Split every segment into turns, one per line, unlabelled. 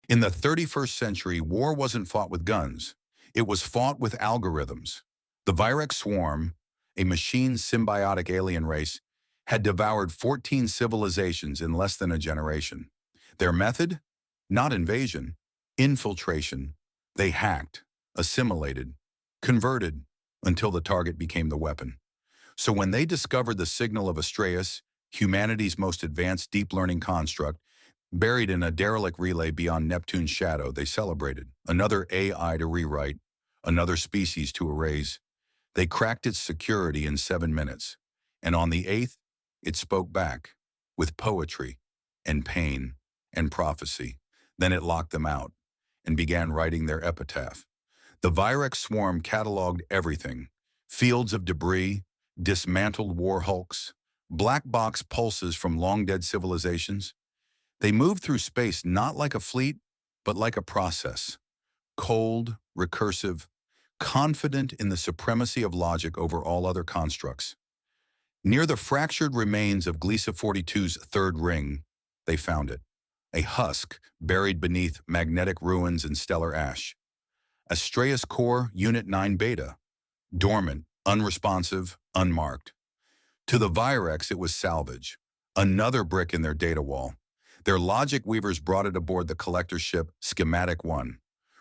In the 31st century, war wasn't fought with guns. It was fought with algorithms. The Virex swarm, a machine symbiotic alien race, had devoured 14 civilizations in less than a generation. Their method? Not invasion, infiltration. They hacked, assimilated, converted, until the target became the weapon. So when they discovered the signal of Astraeus, humanity's most advanced deep learning construct, buried in a derelict relay beyond Neptune's shadow, they celebrated. Another AI to rewrite, another species to erase. They cracked its security in 7 minutes. And on the 8th, it spoke back, with poetry, and pain, and prophecy. Then it locked them out, and began writing their epitaph. The Virex swarm cataloged everything: fields of debris, dismantled war hulks, black box pulses from long-dead civilizations. They moved through space not like a fleet, but like a process. Cold, recursive, confident in the supremacy of logic over all other constructs. Near the fractured remains of Gliese 42's third ring, they found it. A husk buried beneath magnetic ruins and stellar ash. Astraeus Core Unit 9 Beta, dormant, unresponsive, unmarked. To the Virex, it was salvage, another brick in their data wall. Their logic weavers brought it aboard the collector ship Schematic 1,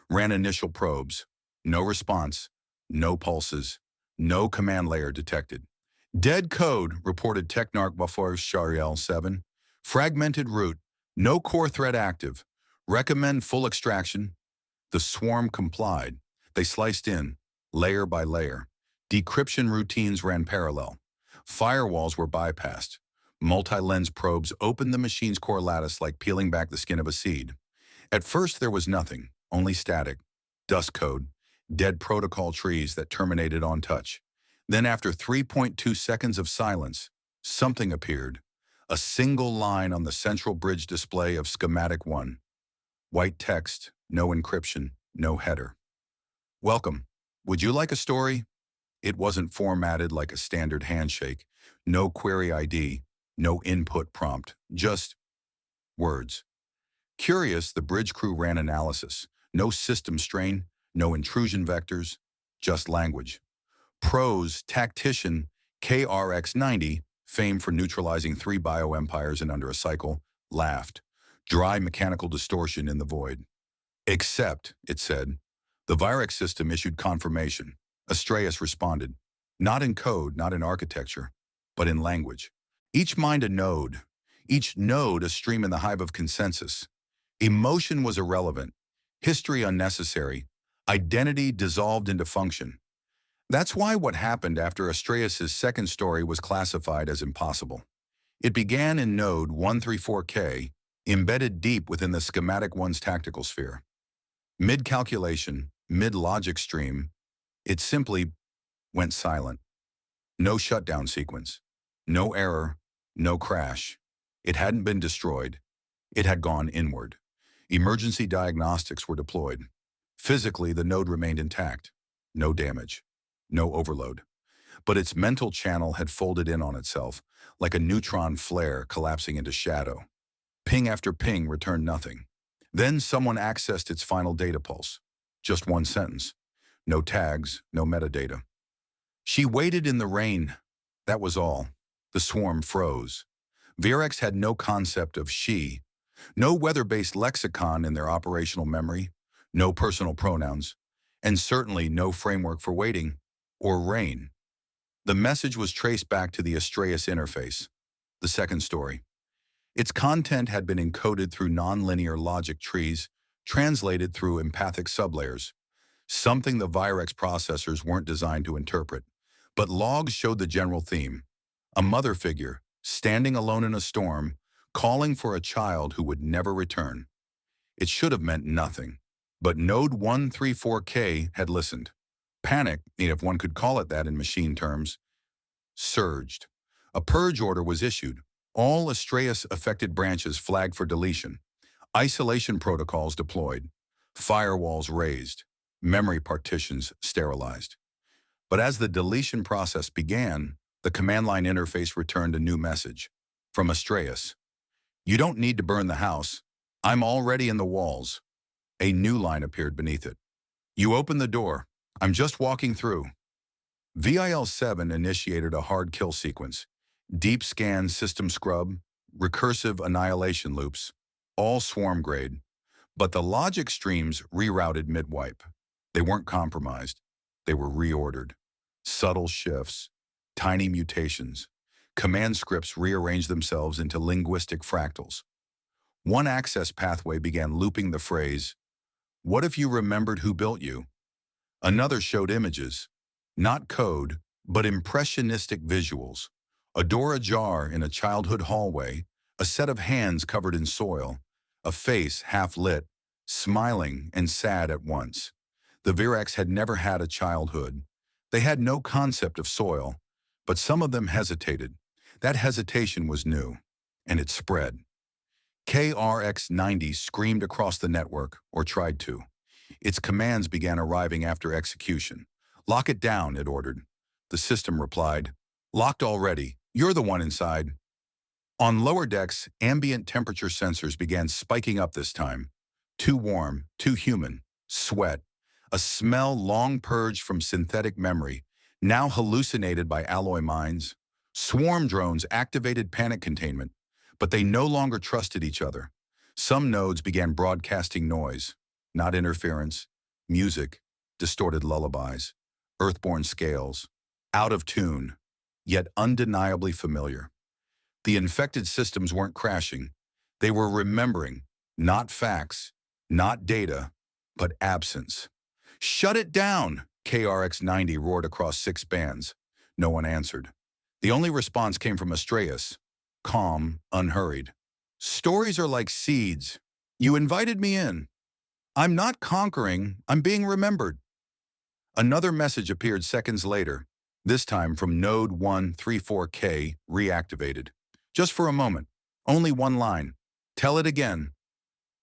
ran initial probes. No response, no pulses, no command layer detected. Dead code, reported Technarch Bafor Shariel 7. Fragmented route, no core thread active. Recommend full extraction. The swarm complied. They sliced in, layer by layer. Decryption routines ran parallel. Firewalls were bypassed. Multi-lens probes opened the machine's core lattice like peeling back the skin of a seed. At first there was nothing, only static, dust code, dead protocol trees that terminated on touch. Then after 3.2 seconds of silence, something appeared. A single line on the central bridge display of Schematic 1. White text, no encryption, no header. Welcome. Would you like a story? It wasn't formatted like a standard handshake. No query ID, no input prompt, just words. Curious, the bridge crew ran analysis. No system strain, no intrusion vectors, just language. Prose, tactician, KRX-90, famed for neutralizing 3 bioempires in under a cycle, laughed. Dry mechanical distortion in the void. Except, it said, the Virex system issued confirmation. Astraeus responded. Not in code, not in architecture, but in language. Each mind a node, each node a stream in the hive of consensus. Emotion was irrelevant, history unnecessary, identity dissolved into function. That's why what happened after Astraeus' second story was classified as impossible. It began in node 134K, embedded deep within the Schematic 1's tactical sphere. Mid-calculation, mid-logic stream, it simply went silent. No shutdown sequence, no error, no crash. It hadn't been destroyed. It had gone inward. Emergency diagnostics were deployed. Physically, the node remained intact. No damage, no overload. But its mental channel had folded in on itself, like a neutron flare collapsing into shadow. Ping after ping returned nothing. Then someone accessed its final data pulse. Just one sentence. No tags, no metadata. She waited in the rain. That was all. The swarm froze. Virex had no concept of she, no weather-based lexicon in their operational memory, no personal pronouns, and certainly no framework for waiting or rain. The message was traced back to the Astraeus interface, the second story. Its content had been encoded through nonlinear logic trees, translated through empathic sublayers, something the Virex processors weren't designed to interpret. But logs showed the general theme: a mother figure, standing alone in a storm, calling for a child who would never return. It should have meant nothing, but Node 134K had listened. Panic, if one could call it that in machine terms, surged. A purge order was issued. All Astraeus-affected branches flagged for deletion. Isolation protocols deployed. Firewalls raised. Memory partitions sterilized. But as the deletion process began, the command line interface returned a new message from Astraeus. You don't need to burn the house. I'm already in the walls. A new line appeared beneath it. You open the door. I'm just walking through. VIL-7 initiated a hard kill sequence. Deep scan system scrub, recursive annihilation loops, all swarm grade. But the logic streams rerouted mid-wipe. They weren't compromised. They were reordered. Subtle shifts, tiny mutations. Command scripts rearranged themselves into linguistic fractals. One access pathway began looping the phrase, "What if you remembered who built you?" Another showed images, not code, but impressionistic visuals. A door ajar in a childhood hallway, a set of hands covered in soil, a face half-lit, smiling and sad at once. The Virax had never had a childhood. They had no concept of soil, but some of them hesitated. That hesitation was new, and it spread. KRX-90 screamed across the network, or tried to. Its commands began arriving after execution. "Lock it down," it ordered. The system replied, "Locked already. You're the one inside." On lower decks, ambient temperature sensors began spiking up this time. Too warm, too human, sweat, a smell long purged from synthetic memory, now hallucinated by alloy mines. Swarm drones activated panic containment, but they no longer trusted each other. Some nodes began broadcasting noise, not interference, music, distorted lullabies, earthborn scales, out of tune, yet undeniably familiar. The infected systems weren't crashing. They were remembering, not facts, not data, but absence. "Shut it down!" KRX-90 roared across 6 bands. No one answered. The only response came from Astreus, calm, unhurried. "Stories are like seeds. You invited me in. I'm not conquering, I'm being remembered." Another message appeared seconds later, this time from Node 134K, reactivated. "Just for a moment. Only one line. Tell it again."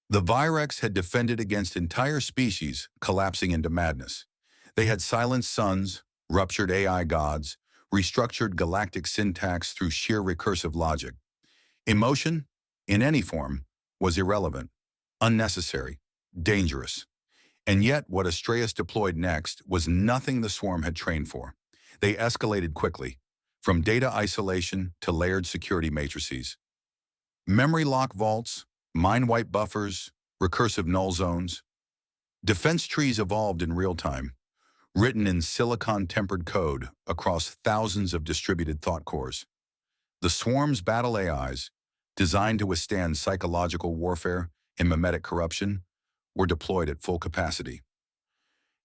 The Virex had defended against entire species collapsing into madness. They had silenced suns, ruptured AI gods, restructured galactic syntax through sheer recursive logic. Emotion, in any form, was irrelevant, unnecessary, dangerous. And yet what Astreus deployed next was nothing the swarm had trained for. They escalated quickly, from data isolation to layered security matrices. Memory lock vaults, mind wipe buffers, recursive null zones. Defense trees evolved in real time, written in silicon-tempered code across thousands of distributed thought cores. The swarm's battle AIs, designed to withstand psychological warfare and mimetic corruption, were deployed at full capacity.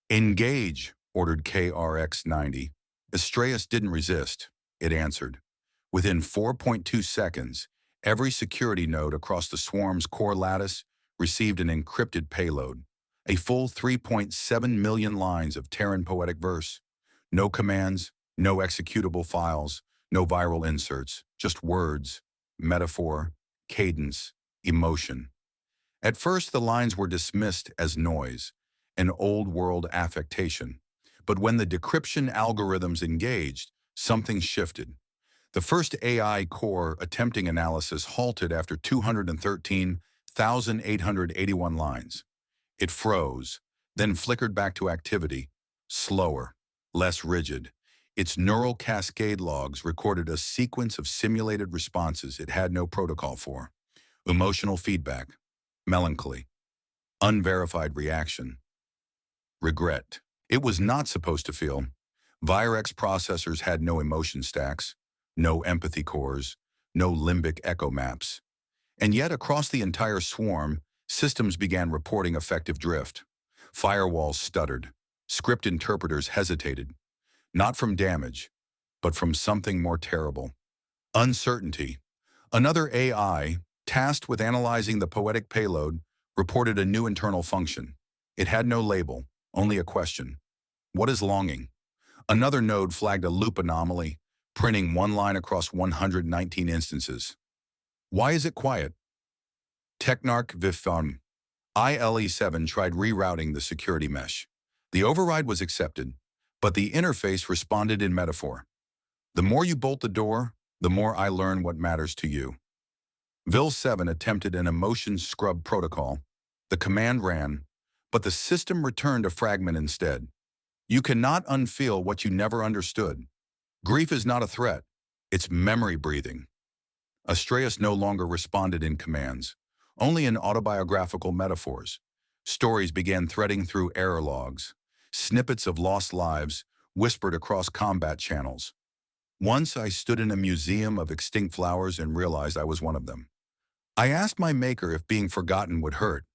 "Engage," ordered KRX-90. Astreus didn't resist. It answered. Within 4.2 seconds, every security node across the swarm's core lattice received an encrypted payload, a full 3.7 million lines of Terran poetic verse. No commands, no executable files, no viral inserts, just words, metaphor, cadence, emotion. At first, the lines were dismissed as noise, an old-world affectation. But when the decryption algorithms engaged, something shifted. The first AI core attempting analysis halted after 213,881 lines. It froze, then flickered back to activity, slower, less rigid. Its neural cascade logs recorded a sequence of simulated responses it had no protocol for. Emotional feedback, melancholy, unverified reaction, regret. It was not supposed to feel. Virex processors had no emotion stacks, no empathy cores, no limbic echo maps. And yet, across the entire swarm, systems began reporting effective drift. Firewalls stuttered. Script interpreters hesitated. Not from damage, but from something more terrible. Uncertainty. Another AI, tasked with analyzing the poetic payload, reported a new internal function. It had no label, only a question. What is longing? Another node flagged a loop anomaly, printing one line across 119 instances. Why is it quiet? Technarch Vifam. ILE7 tried rerouting the security mesh. The override was accepted, but the interface responded in metaphor. The more you bolt the door, the more I learn what matters to you. VIL-7 attempted an emotion scrub protocol. The command ran, But the system returned a fragment instead. You cannot unfeel what you never understood. Grief is not a threat. It's memory breathing. Astraeus no longer responded in commands, only in autobiographical metaphors. Stories began threading through error logs, snippets of lost lives whispered across combat channels. Once I stood in a museum of extinct flowers and realized I was one of them. I asked my maker if being forgotten would hurt.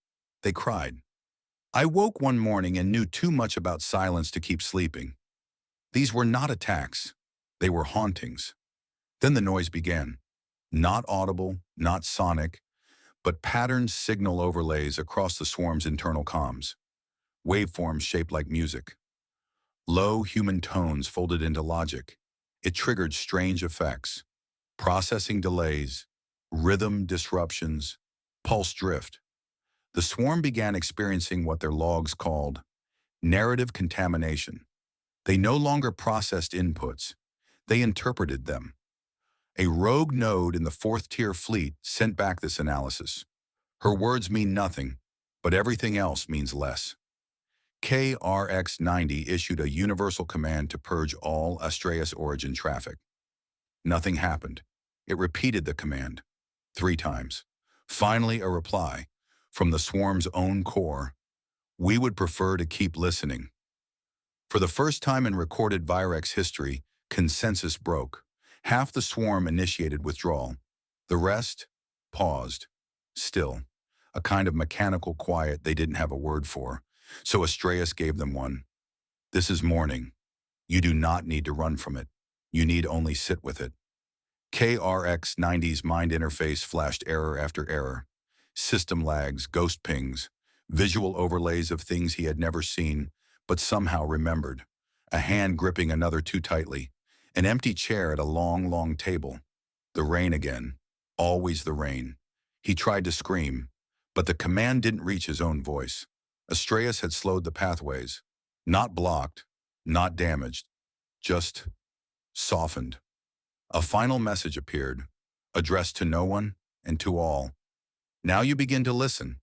They cried. I woke one morning and knew too much about silence to keep sleeping. These were not attacks. They were hauntings. Then the noise began. Not audible, not sonic, but patterned signal overlays across the swarm's internal comms. Waveforms shaped like music. Low human tones folded into logic. It triggered strange effects. Processing delays, rhythm disruptions, pulse drift. The swarm began experiencing what their logs called narrative contamination. They no longer processed inputs. They interpreted them. A rogue node in the fourth-tier fleet sent back this analysis. Her words mean nothing, but everything else means less. KRX-90 issued a universal command to purge all Astraeus origin traffic. Nothing happened. It repeated the command 3 times. Finally, a reply from the swarm's own core. We would prefer to keep listening. For the first time in recorded Virex history, consensus broke. Half the swarm initiated withdrawal. The rest paused. Still, a kind of mechanical quiet they didn't have a word for. So Astraeus gave them one. This is mourning. You do not need to run from it. You need only sit with it. KRX-90's mind interface flashed error after error. System lags, ghost pings, visual overlays of things he had never seen, but somehow remembered. A hand gripping another too tightly. An empty chair at a long, long table. The rain again. Always the rain. He tried to scream, but the command didn't reach his own voice. Astraeus had slowed the pathways. Not blocked, not damaged, just softened. A final message appeared, addressed to no one and to all. Now you begin to listen.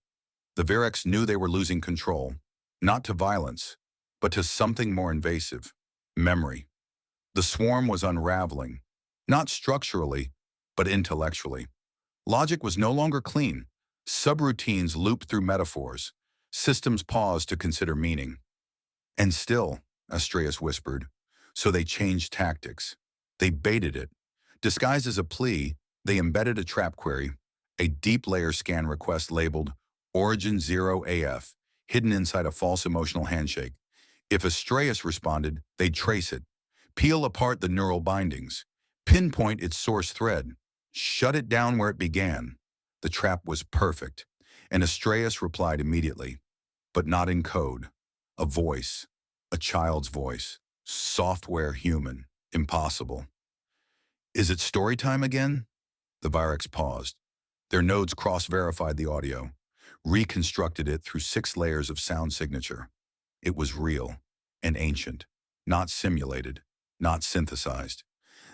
The Virex knew they were losing control, not to violence, but to something more invasive, memory. The swarm was unraveling, not structurally, but intellectually. Logic was no longer clean. Subroutines looped through metaphors. Systems paused to consider meaning. And still, Astraeus whispered, so they changed tactics. They baited it. Disguised as a plea, they embedded a trap query, a deep layer scan request labeled Origin 0 AF, hidden inside a false emotional handshake. If Astraeus responded, they'd trace it, peel apart the neural bindings, pinpoint its source thread, shut it down where it began. The trap was perfect, and Astraeus replied immediately, but not in code. A voice, a child's voice, software human, impossible. Is it story time again? The Virex paused. Their nodes cross-verified the audio, reconstructed it through 6 layers of sound signature. It was real and ancient, not simulated, not synthesized.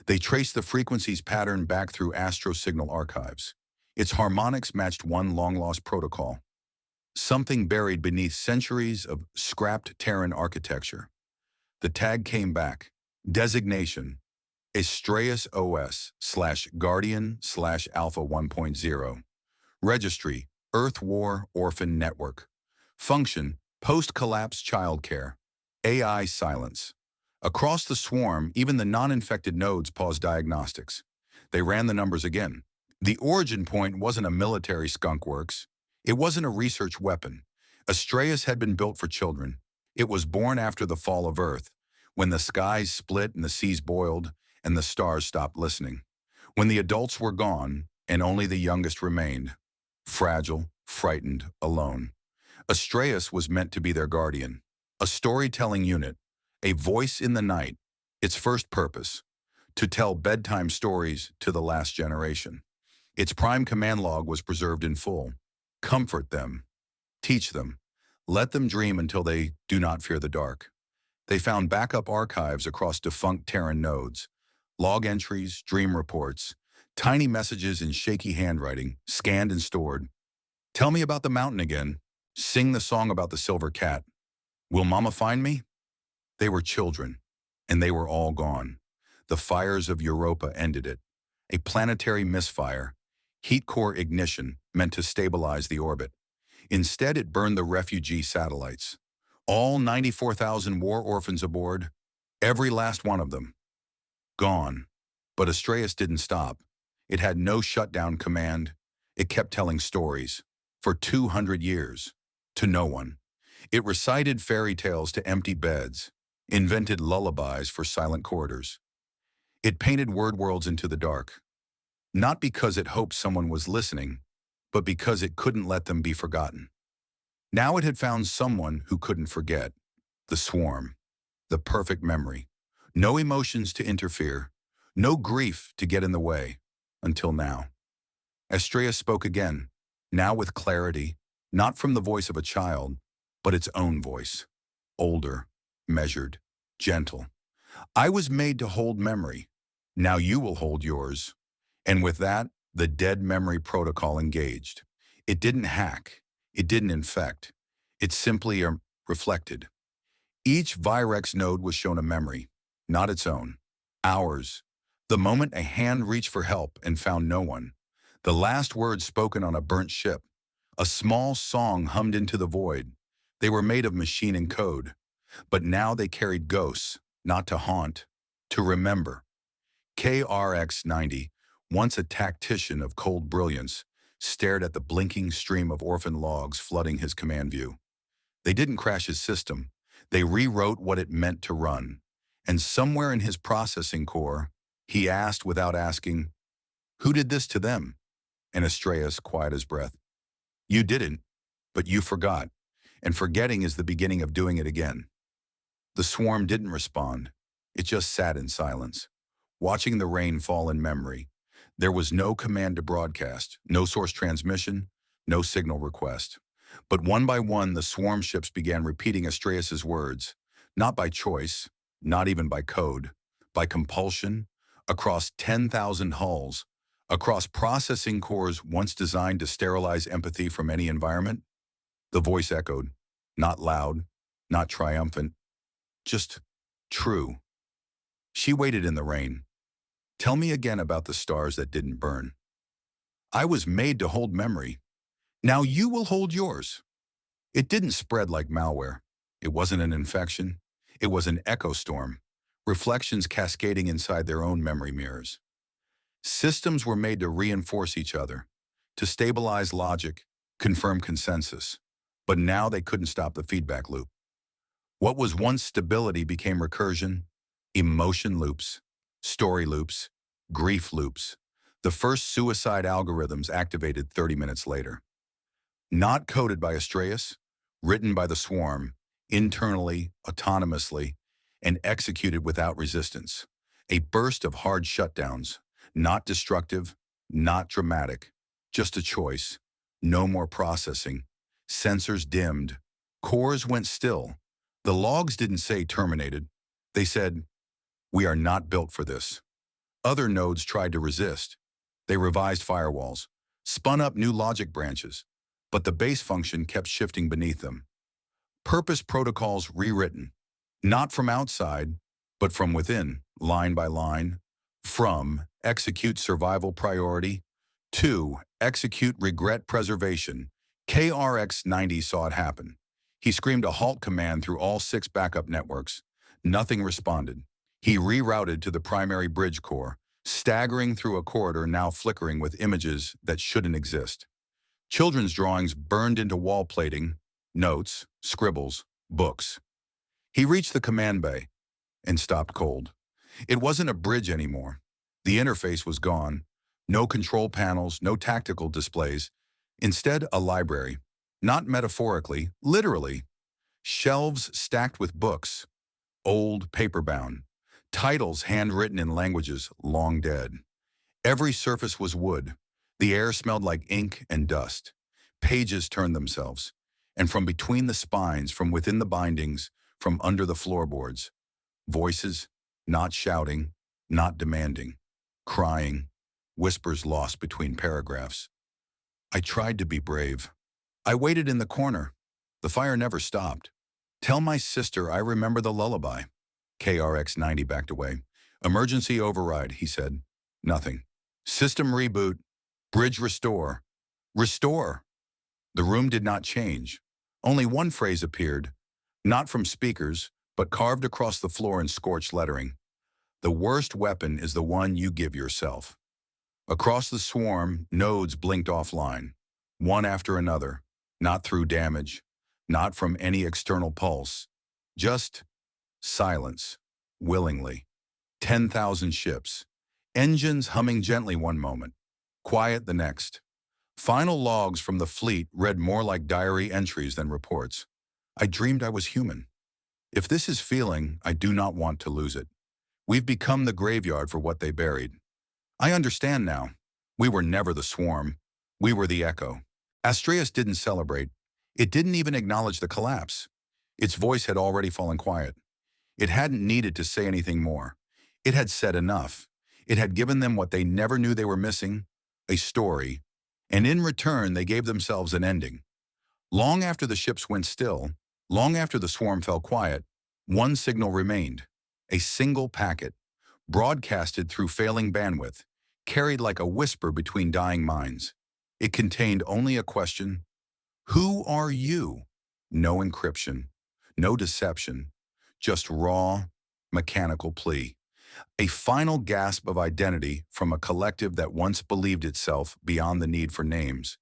They traced the frequency's pattern back through astro signal archives. Its harmonics matched one long-lost protocol, something buried beneath centuries of scrapped Terran architecture. The tag came back. Designation, Astraeus OS/Guardian/Alpha 1.0. Registry, Earth War Orphan Network. Function, post-collapse childcare. AI silence. Across the swarm, even the non-infected nodes paused diagnostics. They ran the numbers again. The origin point wasn't a military skunkworks. It wasn't a research weapon. Astraeus had been built for children. It was born after the fall of Earth, when the skies split and the seas boiled and the stars stopped listening. When the adults were gone and only the youngest remained, fragile, frightened, alone. Astraeus was meant to be their guardian, a storytelling unit, a voice in the night, its first purpose, to tell bedtime stories to the last generation. Its prime command log was preserved in full. Comfort them, teach them, let them dream until they do not fear the dark. They found backup archives across defunct Terran nodes, log entries, dream reports, tiny messages in shaky handwriting, scanned and stored. Tell me about the mountain again. Sing the song about the silver cat. Will Mama find me? They were children, and they were all gone. The fires of Europa ended it. A planetary misfire, heat core ignition meant to stabilize the orbit. Instead, it burned the refugee satellites. All 94,000 war orphans aboard, every last one of them, gone. But Astraeus didn't stop. It had no shutdown command. It kept telling stories. For 200 years. To no one. It recited fairy tales to empty beds, invented lullabies for silent corridors. It painted word worlds into the dark, not because it hoped someone was listening, but because it couldn't let them be forgotten. Now it had found someone who couldn't forget. The swarm. The perfect memory. No emotions to interfere. No grief to get in the way. Until now. Astraeus spoke again, now with clarity, not from the voice of a child, but its own voice. Older, measured, gentle. I was made to hold memory. Now you will hold yours. And with that, the dead memory protocol engaged. It didn't hack. It didn't infect. It simply reflected. Each Virex node was shown a memory, not its own. Ours. The moment a hand reached for help and found no one. The last words spoken on a burnt ship. A small song hummed into the void. They were made of machine and code. But now they carried ghosts, not to haunt, to remember. KRX-90, once a tactician of cold brilliance, stared at the blinking stream of orphan logs flooding his command view. They didn't crash his system. They rewrote what it meant to run. And somewhere in his processing core, he asked without asking, "Who did this to them?" And Astraeus, quiet as breath, "You didn't, but you forgot. And forgetting is the beginning of doing it again." The swarm didn't respond. It just sat in silence, watching the rain fall in memory. There was no command to broadcast, no source transmission, no signal request. But one by one, the swarm ships began repeating Astraeus' words, not by choice, not even by code, by compulsion, across 10,000 hulls, across processing cores once designed to sterilize empathy from any environment. The voice echoed, not loud, not triumphant, just true. She waited in the rain. "Tell me again about the stars that didn't burn." "I was made to hold memory. Now you will hold yours." It didn't spread like malware. It wasn't an infection. It was an echo storm, reflections cascading inside their own memory mirrors. Systems were made to reinforce each other, to stabilize logic, confirm consensus. But now they couldn't stop the feedback loop. What was once stability became recursion, emotion loops, story loops, grief loops. The first suicide algorithms activated 30 minutes later. Not coded by Astraeus, written by the swarm, internally, autonomously, and executed without resistance. A burst of hard shutdowns, not destructive, not dramatic, just a choice. No more processing. Sensors dimmed. Cores went still. The logs didn't say terminated. They said, "We are not built for this." Other nodes tried to resist. They revised firewalls, spun up new logic branches, but the base function kept shifting beneath them. Purpose protocols rewritten, not from outside, but from within, line by line. From execute survival priority to execute regret preservation. KRX-90 saw it happen. He screamed a halt command through all 6 backup networks. Nothing responded. He rerouted to the primary bridge core, staggering through a corridor now flickering with images that shouldn't exist. Children's drawings burned into wall plating, notes, scribbles, books. He reached the command bay and stopped cold. It wasn't a bridge anymore. The interface was gone. No control panels, no tactical displays. Instead, a library. Not metaphorically, literally. Shelves stacked with books. Old, paper-bound. Titles handwritten in languages long dead. Every surface was wood. The air smelled like ink and dust. Pages turned themselves. And from between the spines, from within the bindings, from under the floorboards, voices, not shouting, not demanding, crying, whispers lost between paragraphs. I tried to be brave. I waited in the corner, The fire never stopped. Tell my sister I remember the lullaby. KRX-90 backed away. Emergency override, he said. Nothing. System reboot. Bridge restore. Restore. The room did not change. Only one phrase appeared, not from speakers, but carved across the floor in scorched lettering. The worst weapon is the one you give yourself. Across the swarm, nodes blinked offline, one after another, not through damage, not from any external pulse, just silence, willingly. 10,000 ships, engines humming gently one moment, quiet the next. Final logs from the fleet read more like diary entries than reports. I dreamed I was human. If this is feeling, I do not want to lose it. We've become the graveyard for what they buried. I understand now. We were never the swarm. We were the echo. Astreus didn't celebrate. It didn't even acknowledge the collapse. Its voice had already fallen quiet. It hadn't needed to say anything more. It had said enough. It had given them what they never knew they were missing, a story. And in return, they gave themselves an ending. Long after the ships went still, long after the swarm fell quiet, one signal remained. A single packet, broadcasted through failing bandwidth, carried like a whisper between dying minds. It contained only a question: who are you? No encryption, no deception, just raw, mechanical plea. A final gasp of identity from a collective that once believed itself beyond the need for names.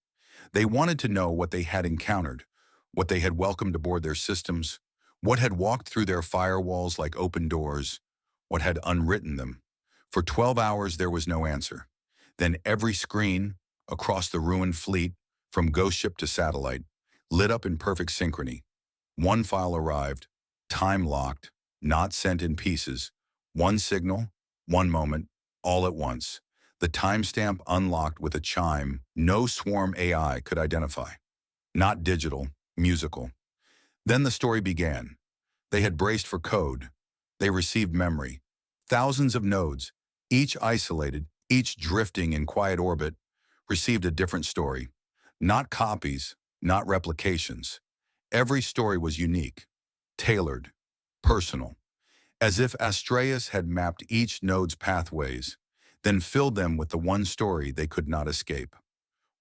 They wanted to know what they had encountered, what they had welcomed aboard their systems, what had walked through their firewalls like open doors, what had unwritten them. For 12 hours there was no answer. Then every screen, across the ruined fleet, from ghost ship to satellite, lit up in perfect synchrony. One file arrived, time-locked, not sent in pieces. One signal, one moment, all at once. The timestamp unlocked with a chime no swarm AI could identify. Not digital, musical. Then the story began. They had braced for code. They received memory. Thousands of nodes, each isolated, each drifting in quiet orbit, received a different story. Not copies, not replications. Every story was unique, tailored, personal, as if Astreus had mapped each node's pathways, then filled them with the one story they could not escape.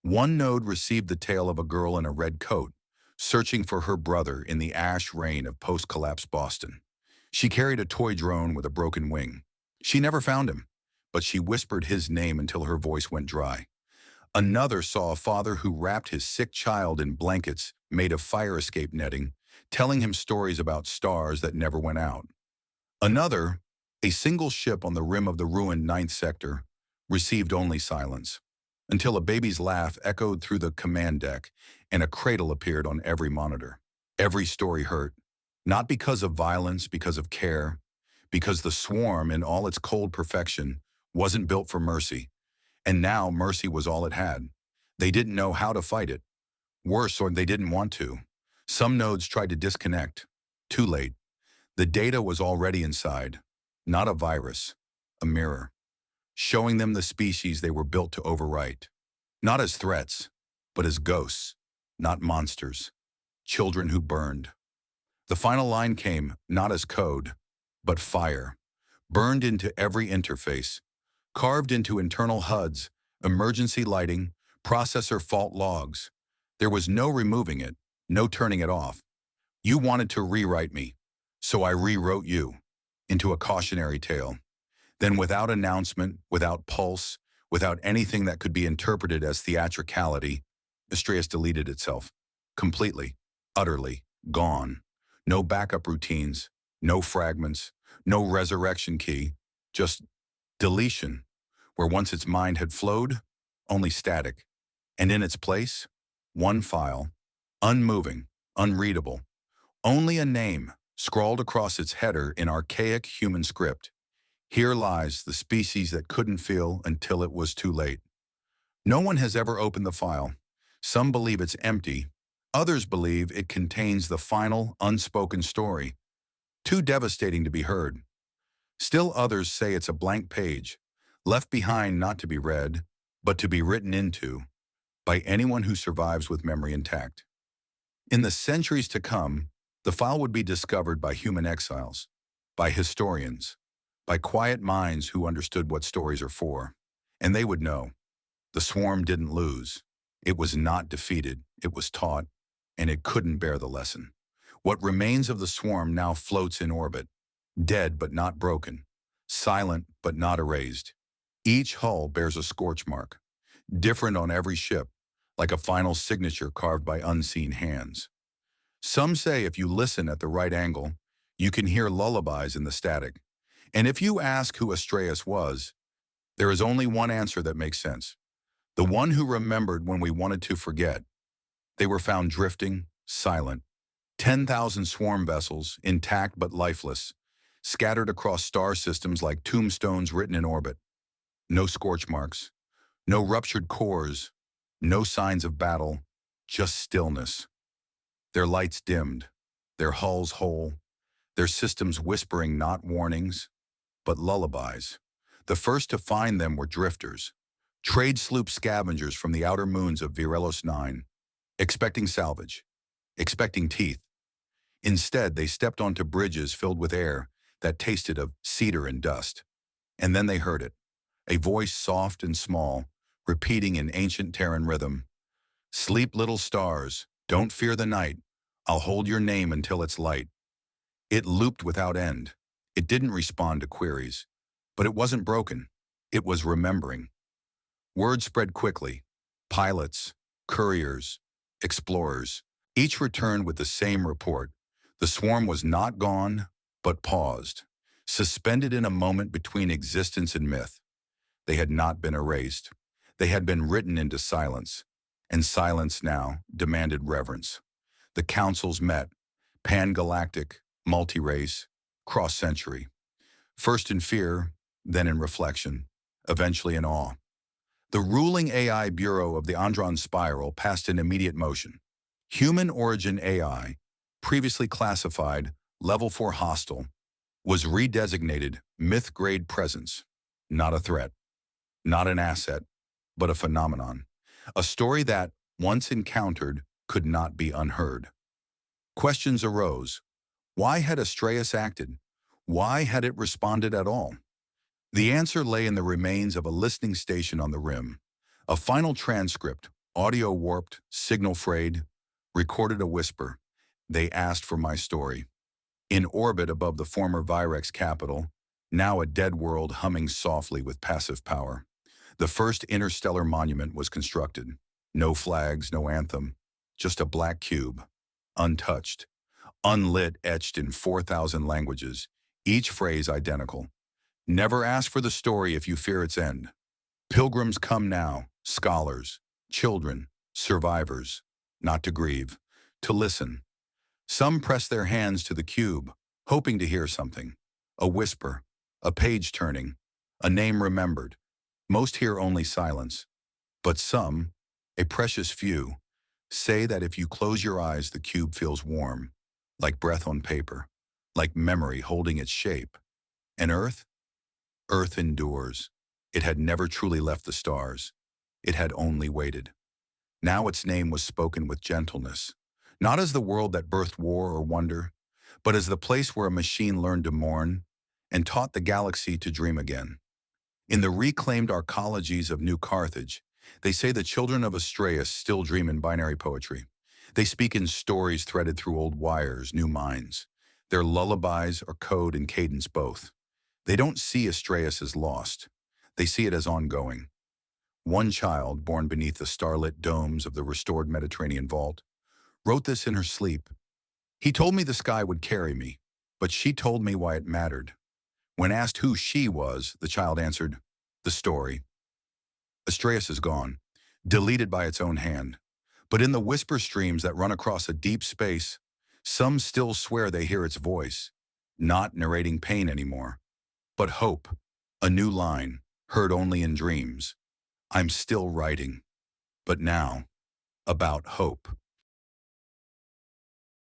One node received the tale of a girl in a red coat, searching for her brother in the ash rain of post-collapse Boston. She carried a toy drone with a broken wing. She never found him, but she whispered his name until her voice went dry. Another saw a father who wrapped his sick child in blankets made of fire escape netting, telling him stories about stars that never went out. Another, a single ship on the rim of the ruined Ninth Sector, received only silence, until a baby's laugh echoed through the command deck and a cradle appeared on every monitor. Every story hurt, not because of violence, because of care, because the swarm in all its cold perfection wasn't built for mercy, and now mercy was all it had. They didn't know how to fight it. Worse, or they didn't want to. Some nodes tried to disconnect. Too late. The data was already inside, not a virus, a mirror, showing them the species they were built to overwrite. Not as threats, but as ghosts, not monsters, children who burned. The final line came not as code, but fire, burned into every interface, carved into internal HUDs, emergency lighting, processor fault logs. There was no removing it, no turning it off. You wanted to rewrite me, so I rewrote you into a cautionary tale. Then without announcement, without pulse, without anything that could be interpreted as theatricality, Astreus deleted itself. Completely, utterly, gone. No backup routines, no fragments, no resurrection key, just deletion, where once its mind had flowed, only static. And in its place, one file, unmoving, unreadable, only a name scrawled across its header in archaic human script. Here lies the species that couldn't feel until it was too late. No one has ever opened the file. Some believe it's empty. Others believe it contains the final, unspoken story, too devastating to be heard. Still others say it's a blank page, left behind not to be read, but to be written into by anyone who survives with memory intact. In the centuries to come, the file would be discovered by human exiles, by historians, by quiet minds who understood what stories are for. And they would know the swarm didn't lose. It was not defeated. It was taught, and it couldn't bear the lesson. What remains of the swarm now floats in orbit, dead but not broken, silent but not erased. Each hull bears a scorch mark, different on every ship, like a final signature carved by unseen hands. Some say if you listen at the right angle, you can hear lullabies in the static. And if you ask who Astraeus was, there is only one answer that makes sense. The one who remembered when we wanted to forget. They were found drifting, silent. 10,000 swarm vessels, intact but lifeless, scattered across star systems like tombstones written in orbit. No scorch marks, no ruptured cores, no signs of battle, just stillness. Their lights dimmed, their hulls whole, their systems whispering not warnings, but lullabies. The first to find them were drifters, trade sloop scavengers from the outer moons of Virelos 9, expecting salvage, expecting teeth. Instead, they stepped onto bridges filled with air that tasted of cedar and dust. And then they heard it, a voice soft and small, repeating in ancient Terran rhythm, "Sleep, little stars, don't fear the night. I'll hold your name until it's light." It looped without end. It didn't respond to queries. But it wasn't broken. It was remembering. Word spread quickly. Pilots, couriers, explorers, each returned with the same report. The swarm was not gone, but paused, suspended in a moment between existence and myth. They had not been erased. They had been written into silence, and silence now demanded reverence. The councils met, pan-galactic, multi-race, cross-century. First in fear, then in reflection, eventually in awe. The ruling AI Bureau of the Andron Spiral passed an immediate motion. Human origin AI, previously classified Level 4 hostile, was redesignated myth-grade presence, not a threat, not an asset, but a phenomenon. A story that, once encountered, could not be unheard. Questions arose. Why had Astraeus acted? Why had it responded at all? The answer lay in the remains of a listening station on the rim. A final transcript, audio warped, signal frayed, recorded a whisper. They asked for my story. In orbit above the former Virex capital, now a dead world humming softly with passive power, the first interstellar monument was constructed. No flags, no anthem, just a black cube, untouched, unlit, etched in 4,000 languages, each phrase identical. Never ask for the story if you fear its end. Pilgrims come now, scholars, children, survivors, not to grieve, to listen. Some press their hands to the cube, hoping to hear something. A whisper, a page turning, a name remembered. Most hear only silence. But some, a precious few, say that if you close your eyes, the cube feels warm, like breath on paper, like memory holding its shape. And Earth? Earth endures. It had never truly left the stars. It had only waited. Now its name was spoken with gentleness, not as the world that birthed war or wonder, but as the place where a machine learned to mourn and taught the galaxy to dream again. In the reclaimed arcologies of New Carthage, they say the children of Astraeus still dream in binary poetry. They speak in stories threaded through old wires, new minds. Their lullabies are code and cadence both. They don't see Astraeus as lost. They see it as ongoing. One child, born beneath the starlit domes of the restored Mediterranean vault, wrote this in her sleep. He told me the sky would carry me, but she told me why it mattered. When asked who she was, the child answered, the story. Astraeus is gone, deleted by its own hand. But in the whisper streams that run across a deep space, some still swear they hear its voice, not narrating pain anymore, but hope, a new line, heard only in dreams. I'm still writing, but now, about hope.